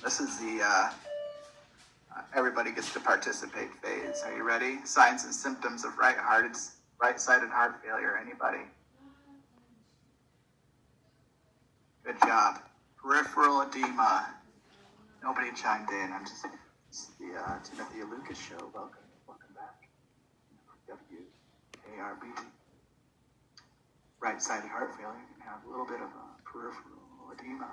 This is the everybody gets to participate phase. Are you ready? Signs and symptoms of right-sided heart failure. Anybody? Good job. Peripheral edema. Nobody chimed in. This is the Timothy Lucas show. Welcome back. WARB. Right-sided heart failure can have a little bit of a peripheral edema.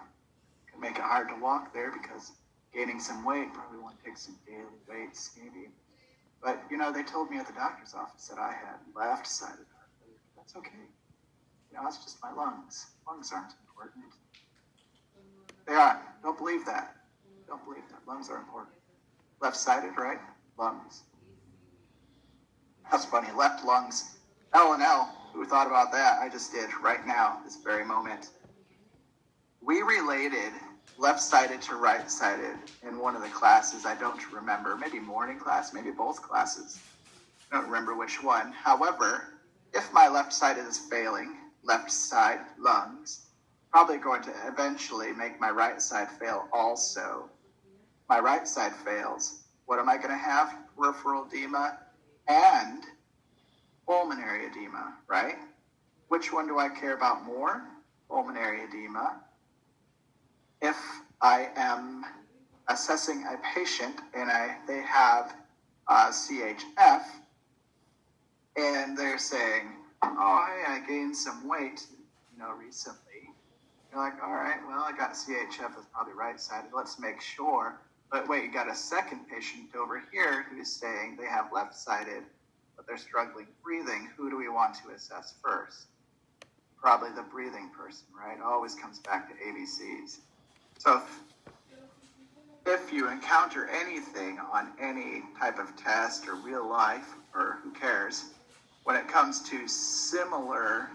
Can make it hard to walk there because gaining some weight, probably want to take some daily weights maybe. But, they told me at the doctor's office that I had left-sided heart failure. That's okay. It's just my lungs. Lungs aren't important. They are. Don't believe that. Don't believe that. Lungs are important. Left-sided, right? Lungs. That's funny. Left lungs. L and L. Who thought about that? I just did right now, this very moment. We related left-sided to right-sided in one of the classes. I don't remember. Maybe morning class, maybe both classes. I don't remember which one. However, if my left side is failing, left side lungs, probably going to eventually make my right side fail also. My right side fails. What am I going to have? Peripheral edema and pulmonary edema, right? Which one do I care about more? Pulmonary edema. If I am assessing a patient and they have CHF and they're saying, oh, hey, I gained some weight, recently. You're like, all right, well, I got CHF, is probably right-sided. Let's make sure. But wait, you got a second patient over here who's saying they have left-sided, but they're struggling breathing. Who do we want to assess first? Probably the breathing person, right? Always comes back to ABCs. So if you encounter anything on any type of test or real life, or who cares, when it comes to similar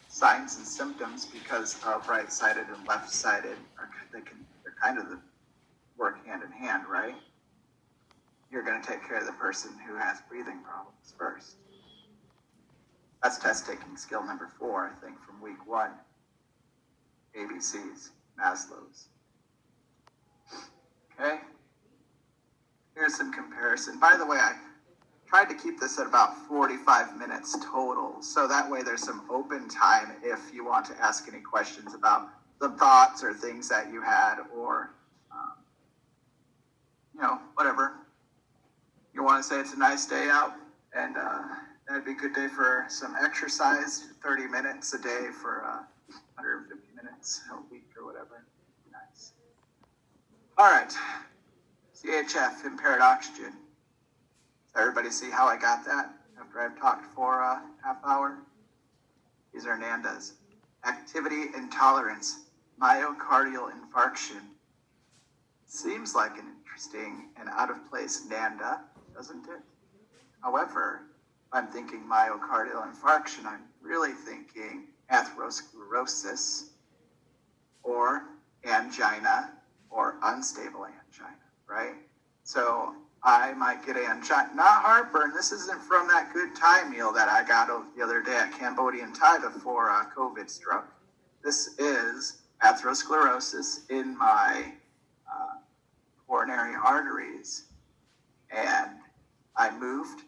signs and symptoms because of right-sided and left-sided, they're kind of work hand in hand, right? You're going to take care of the person who has breathing problems first. That's test-taking skill number 4, I think, from week 1. ABCs, Maslow's. Okay? Here's some comparison. By the way, I tried to keep this at about 45 minutes total, so that way there's some open time if you want to ask any questions about the thoughts or things that you had, or, whatever. You want to say it's a nice day out, and that'd be a good day for some exercise, 30 minutes a day for 150 minutes a week or whatever. Nice. All right. CHF, impaired oxygen. Does everybody see how I got that after I've talked for a half hour? These are NANDAs. Activity intolerance, myocardial infarction. Seems like an interesting and out of place NANDA, doesn't it? However, I'm thinking myocardial infarction. I'm really thinking atherosclerosis or angina or unstable angina, right? So I might get angina, not heartburn. This isn't from that good Thai meal that I got the other day at Cambodian Thai before COVID struck. This is atherosclerosis in my coronary arteries, and I moved,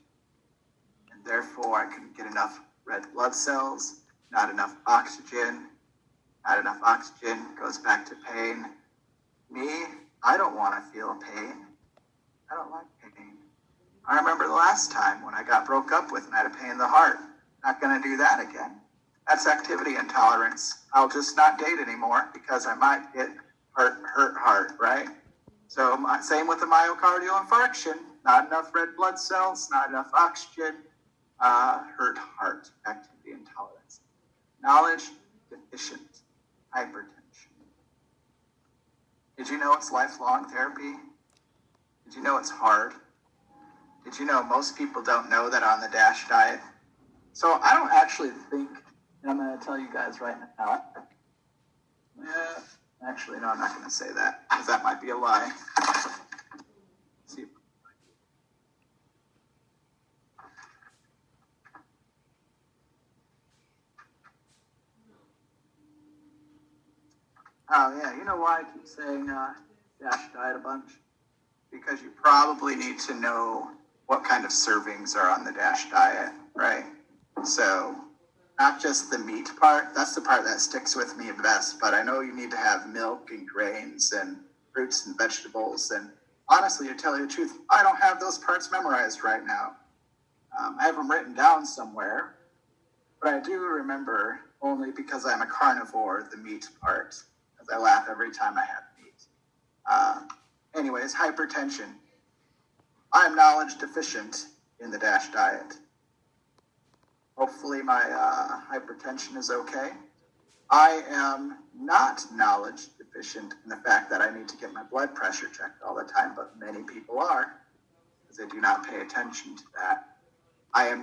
and therefore I couldn't get enough red blood cells, not enough oxygen. Not enough oxygen goes back to pain. Me, I don't want to feel pain. I don't like pain. I remember the last time when I got broke up with and I had a pain in the heart. Not going to do that again. That's activity intolerance. I'll just not date anymore because I might get hurt heart, right? So same with the myocardial infarction. Not enough red blood cells, not enough oxygen, hurt heart, activity intolerance. Knowledge deficient, hypertension. Did you know it's lifelong therapy? Did you know it's hard? Did you know most people don't know that on the DASH diet? So I don't actually think, and I'm going to tell you guys right now. Actually, no, I'm not going to say that because that might be a lie. Let's see. Oh, yeah, you know why I keep saying DASH diet a bunch because you probably need to know what kind of servings are on the DASH diet, right? So not just the meat part, that's the part that sticks with me best, but I know you need to have milk and grains and fruits and vegetables. And honestly, to tell you the truth, I don't have those parts memorized right now. I have them written down somewhere, but I do remember only because I'm a carnivore, the meat part, because I laugh every time I have meat. Anyways, hypertension. I'm knowledge deficient in the DASH diet. Hopefully my hypertension is okay. I am not knowledge deficient in the fact that I need to get my blood pressure checked all the time, but many people are, because they do not pay attention to that. I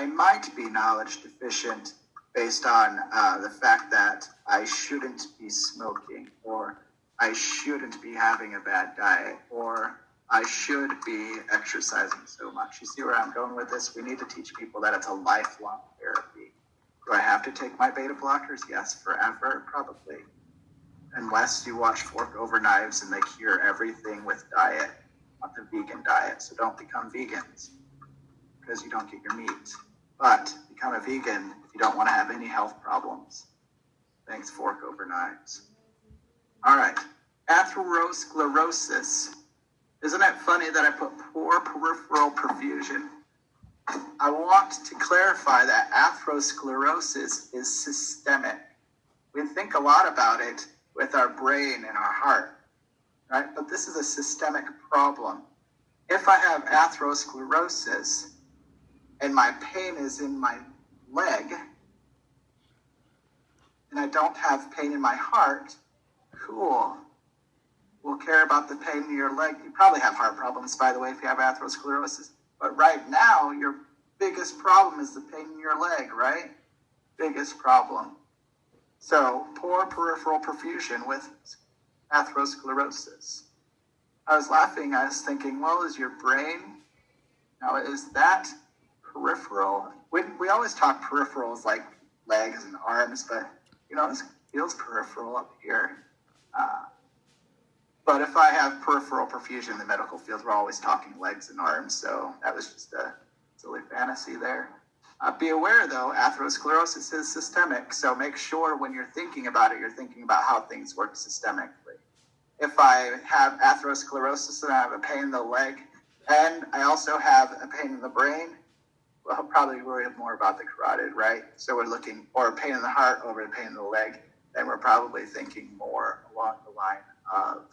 might be knowledge deficient based on the fact that I shouldn't be smoking, or I shouldn't be having a bad diet, or I should be exercising so much. You see where I'm going with this? We need to teach people that it's a lifelong therapy. Do I have to take my beta blockers? Yes, forever, probably. Unless you watch Fork Over Knives and they cure everything with diet, not the vegan diet. So don't become vegans because you don't get your meat. But become a vegan if you don't want to have any health problems. Thanks, Fork Over Knives. All right, atherosclerosis. Isn't it funny that I put poor peripheral perfusion? I want to clarify that atherosclerosis is systemic. We think a lot about it with our brain and our heart, right? But this is a systemic problem. If I have atherosclerosis and my pain is in my leg and I don't have pain in my heart, cool. We'll care about the pain in your leg. You probably have heart problems, by the way, if you have atherosclerosis. But right now, your biggest problem is the pain in your leg, right? Biggest problem. So, poor peripheral perfusion with atherosclerosis. I was laughing. I was thinking, well, is your brain, now is that peripheral? We always talk peripherals like legs and arms, but, this feels peripheral up here. But if I have peripheral perfusion in the medical field, we're always talking legs and arms, so that was just a silly fantasy there. Be aware, though, atherosclerosis is systemic, so make sure when you're thinking about it, you're thinking about how things work systemically. If I have atherosclerosis and I have a pain in the leg, and I also have a pain in the brain, we'll probably worry more about the carotid, right? So we're looking, or a pain in the heart over a pain in the leg, then we're probably thinking more along the line of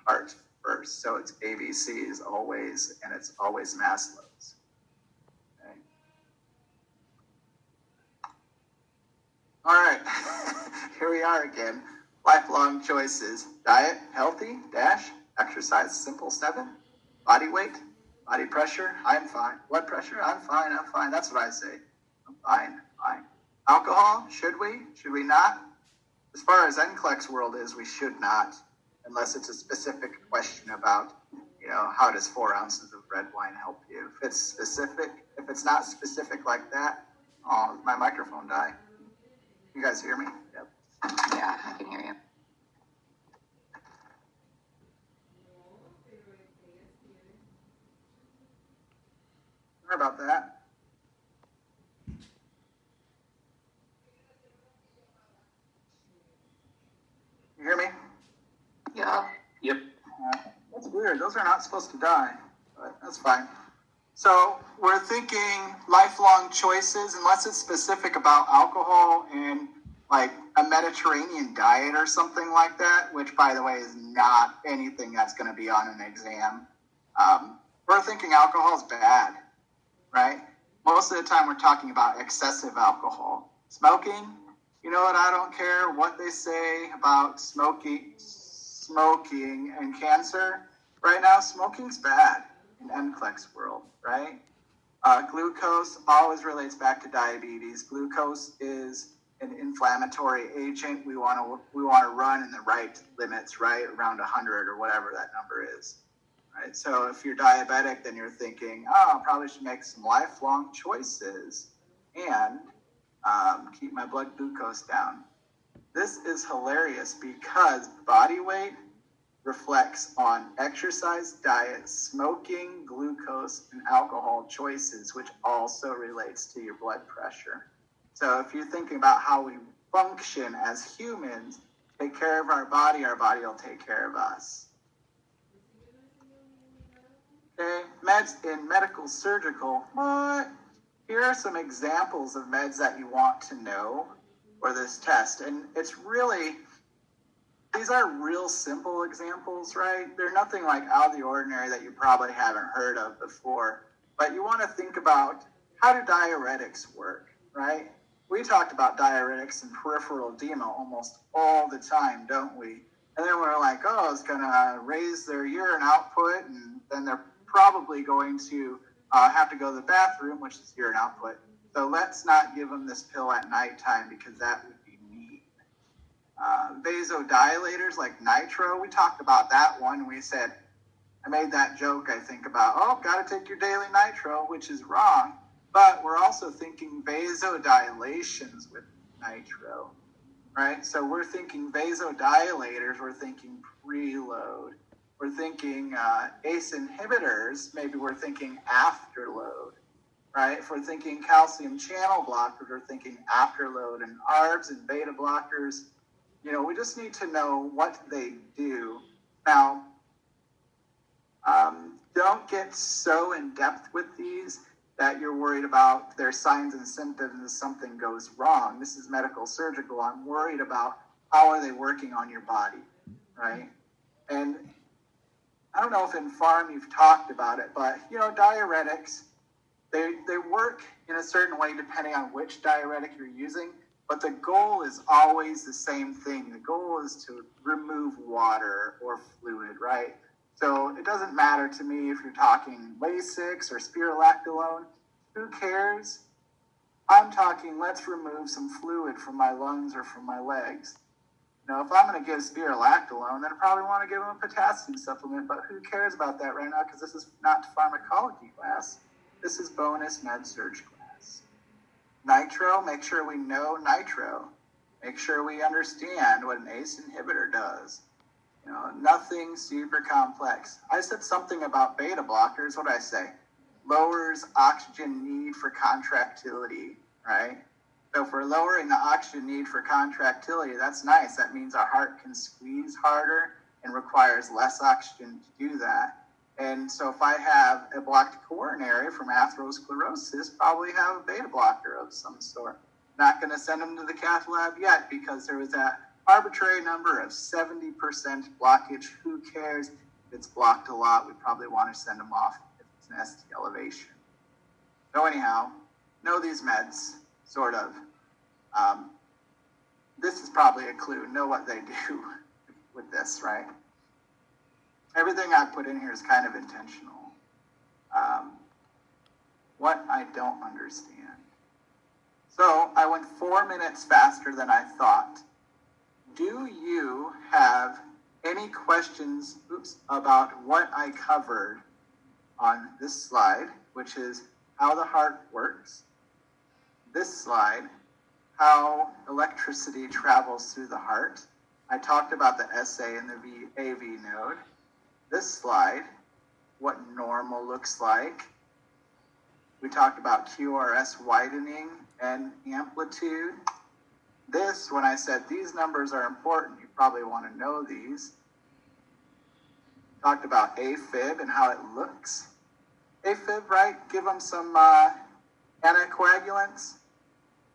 heart first. So it's ABCs always, and it's always Maslow's. Okay. All right, here we are again. Lifelong choices. Diet, healthy, DASH, exercise, simple 7. Body weight, body pressure, I'm fine. Blood pressure, I'm fine. That's what I say. I'm fine. Alcohol, should we not? As far as NCLEX world is, we should not. Unless it's a specific question about, how does 4 ounces of red wine help you? If it's specific, if it's not specific like that, my microphone died. You guys hear me? Yep. Yeah, I can hear you. Sorry about that. You hear me? Yeah. Yep. That's weird. Those are not supposed to die, but that's fine. So we're thinking lifelong choices, unless it's specific about alcohol and like a Mediterranean diet or something like that, which, by the way, is not anything that's going to be on an exam. We're thinking alcohol is bad, right? Most of the time we're talking about excessive alcohol. Smoking, you know what? I don't care what they say about smoking and cancer. Right now, smoking's bad in NCLEX world, right? Glucose always relates back to diabetes. Glucose is an inflammatory agent. We want to run in the right limits, right? Around 100 or whatever that number is, right? So if you're diabetic, then you're thinking, I probably should make some lifelong choices and keep my blood glucose down. This is hilarious because body weight reflects on exercise, diet, smoking, glucose, and alcohol choices, which also relates to your blood pressure. So if you're thinking about how we function as humans, take care of our body will take care of us. Okay, meds in medical surgical, what? Here are some examples of meds that you want to know for this test. And it's really, these are real simple examples, right? They're nothing like out of the ordinary that you probably haven't heard of before. But you want to think about, how do diuretics work, right? We talked about diuretics and peripheral edema almost all the time, don't we? And then we're like, oh, it's going to raise their urine output, and then they're probably going to have to go to the bathroom, which is urine output. So let's not give them this pill at nighttime, because that would be mean. Vasodilators like nitro, we talked about that one. We said, I made that joke, I think, about, oh, got to take your daily nitro, which is wrong. But we're also thinking vasodilations with nitro, right? So we're thinking vasodilators, we're thinking preload. We're thinking ACE inhibitors, maybe we're thinking afterload, right? If we're thinking calcium channel blockers, we're thinking afterload. And ARBs and beta blockers, we just need to know what they do. Now, don't get so in depth with these that you're worried about their signs and symptoms if something goes wrong. This is medical surgical. I'm worried about how are they working on your body, right? And I don't know if in pharm you've talked about it, but, diuretics, they work in a certain way depending on which diuretic you're using, but the goal is always the same thing. The goal is to remove water or fluid, right? So it doesn't matter to me if you're talking Lasix or spironolactone. Who cares? I'm talking, let's remove some fluid from my lungs or from my legs. If I'm going to give spironolactone, then I probably want to give them a potassium supplement, but who cares about that right now? Because this is not pharmacology class. This is bonus med surg class. Nitro, make sure we know nitro. Make sure we understand what an ACE inhibitor does. Nothing super complex. I said something about beta blockers. What did I say? Lowers oxygen need for contractility, right? So if we're lowering the oxygen need for contractility, that's nice. That means our heart can squeeze harder and requires less oxygen to do that. And so if I have a blocked coronary from atherosclerosis, probably have a beta blocker of some sort. Not going to send them to the cath lab yet, because there was that arbitrary number of 70% blockage. Who cares? If it's blocked a lot, we probably want to send them off if it's an ST elevation. So anyhow, know these meds, sort of. This is probably a clue. Know what they do with this, right? Everything I put in here is kind of intentional. What I don't understand. So I went 4 minutes faster than I thought. Do you have any questions about what I covered on this slide, which is how the heart works? This slide, how electricity travels through the heart. I talked about the SA and the AV node. This slide, what normal looks like. We talked about QRS widening and amplitude. This, when I said these numbers are important, you probably want to know these. Talked about AFib and how it looks. AFib, right? Give them some anticoagulants.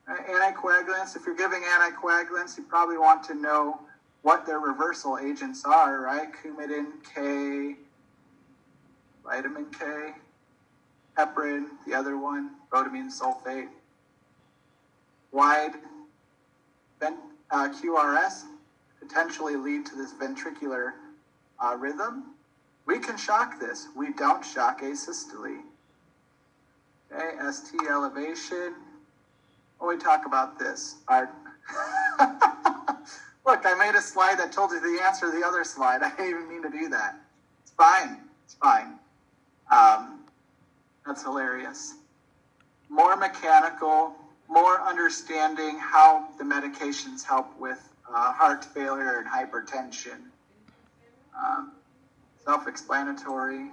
Anticoagulants, if you're giving anticoagulants, you probably want to know what their reversal agents are, right? Coumadin, K, vitamin K, heparin, the other one, rhodamine sulfate. Wide QRS potentially lead to this ventricular rhythm. We can shock this. We don't shock asystole. Okay, ST elevation. When we talk about this, look, I made a slide that told you the answer to the other slide. I didn't even mean to do that. It's fine. It's fine. That's hilarious. More mechanical, more understanding how the medications help with heart failure and hypertension. Self-explanatory.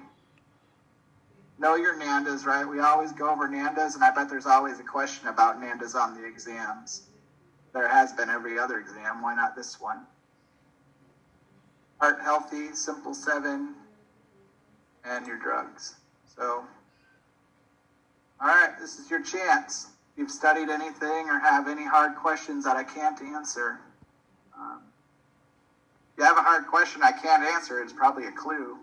Know your NANDAs, right? We always go over NANDAs, and I bet there's always a question about NANDAs on the exams. There has been every other exam. Why not this one? Heart healthy, simple 7, and your drugs. So, all right, this is your chance. If you've studied anything or have any hard questions that I can't answer, if you have a hard question I can't answer, it's probably a clue.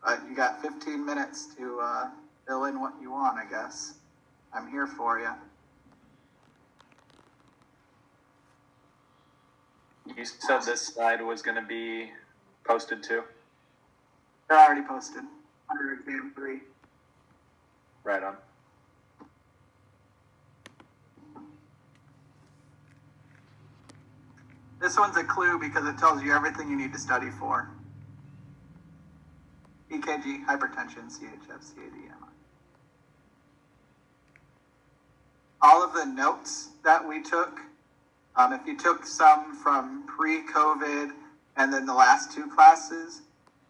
But you got 15 minutes to fill in what you want, I guess. I'm here for you. You said this slide was going to be posted too? They're already posted under exam 3. Right on. This one's a clue because it tells you everything you need to study for. EKG, hypertension, CHF, CAD, MI. All of the notes that we took, if you took some from pre-COVID and then the last 2 classes,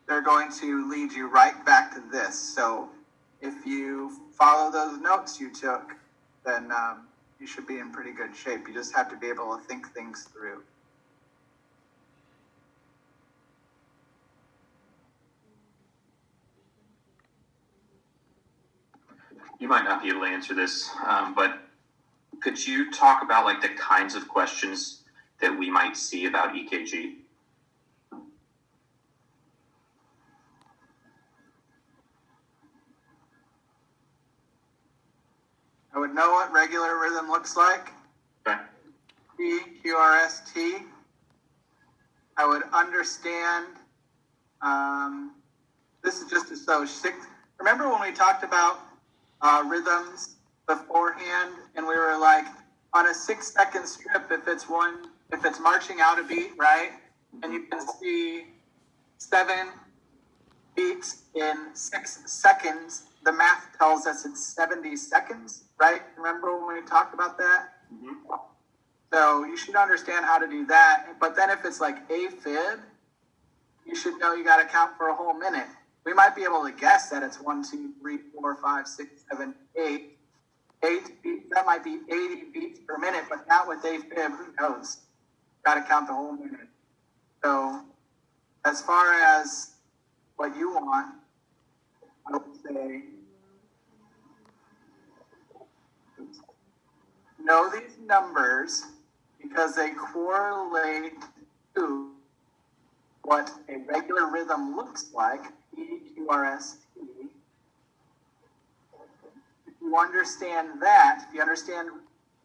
they're going to lead you right back to this. So if you follow those notes you took, then you should be in pretty good shape. You just have to be able to think things through. You might not be able to answer this, but could you talk about like the kinds of questions that we might see about EKG? I would know what regular rhythm looks like. Okay. T, QRST. I would understand. This is just so 6. Remember when we talked about rhythms beforehand, and we were like on a 6-second strip, if it's marching out a beat, right, and you can see 7 beats in 6 seconds, the math tells us it's 70 seconds, right? Remember when we talked about that? Mm-hmm. So you should understand how to do that. But then if it's like AFib, you should know you got to count for a whole minute. We might be able to guess that it's 1, 2, 3, 4, 5, 6, 7, 8. 8 beats, that might be 80 beats per minute, but not with AFib, who knows? Got to count the whole minute. So as far as what you want, I would say know these numbers because they correlate to what a regular rhythm looks like, EQRST. If you understand that, if you understand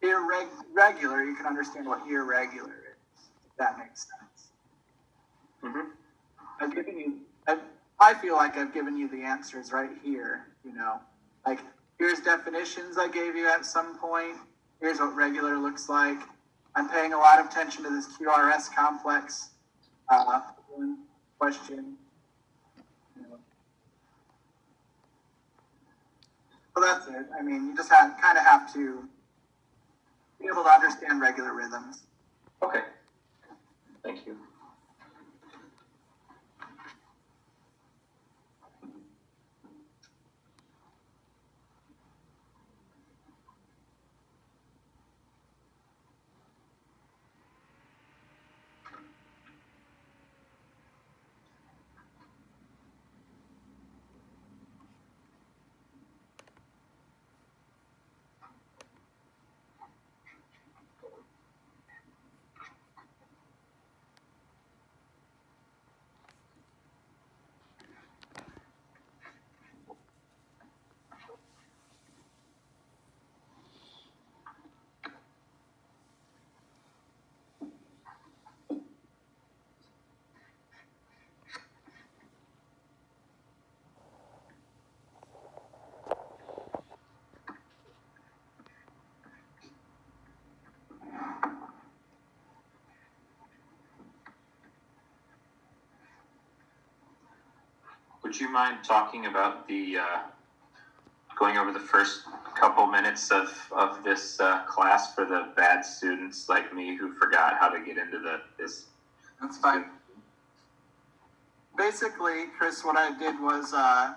irregular, you can understand what irregular is, if that makes sense. Mm-hmm. I've given you, I feel like I've given you the answers right here, you know. Like, here's definitions I gave you at some point. Here's what regular looks like. I'm paying a lot of attention to this QRS complex question. You know. So that's it. I mean, you just kind of have to be able to understand regular rhythms. Okay. Thank you. Would you mind talking about the going over the first couple minutes of this class for the bad students like me who forgot how to get into this? That's fine. basically, Chris, what I did was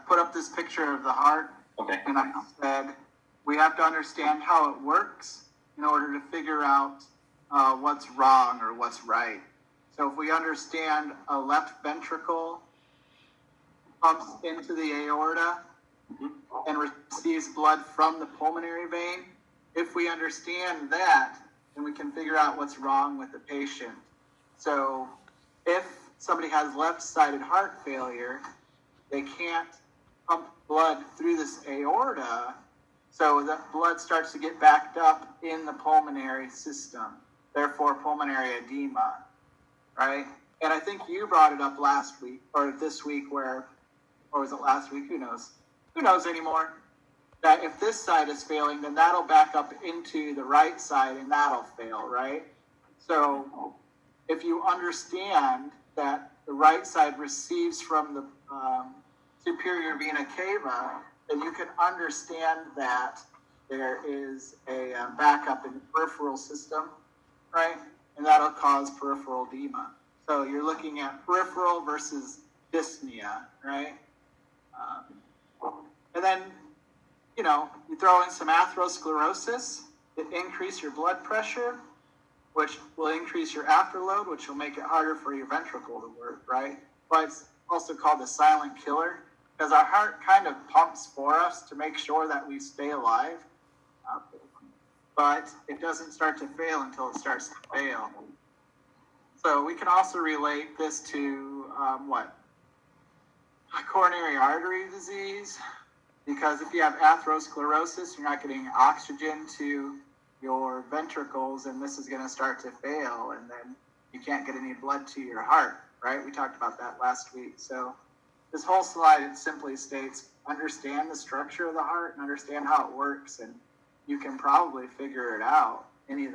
put up this picture of the heart, Okay. and I said we have to understand how it works in order to figure out what's wrong or what's right. So if we understand a left ventricle pumps into the aorta and receives blood from the pulmonary vein, if we understand that, then we can figure out what's wrong with the patient. So if somebody has left-sided heart failure, they can't pump blood through this aorta, so that blood starts to get backed up in the pulmonary system, therefore pulmonary edema, right? And I think you brought it up last week, or this week or was it last week? Who knows? Who knows anymore? That if this side is failing, then that'll back up into the right side and that'll fail, right? So if you understand that the right side receives from the superior vena cava, then you can understand that there is a backup in the peripheral system, right? And that'll cause peripheral edema. So you're looking at peripheral versus dyspnea, right? And then, you throw in some atherosclerosis that increase your blood pressure, which will increase your afterload, which will make it harder for your ventricle to work, right? But it's also called the silent killer, because our heart kind of pumps for us to make sure that we stay alive, but it doesn't start to fail until it starts to fail. So we can also relate this to coronary artery disease, because if you have atherosclerosis, you're not getting oxygen to your ventricles, and this is going to start to fail, and then you can't get any blood to your heart, right? We talked about that last week. So this whole slide, it simply states, understand the structure of the heart and understand how it works, and you can probably figure it out. Any of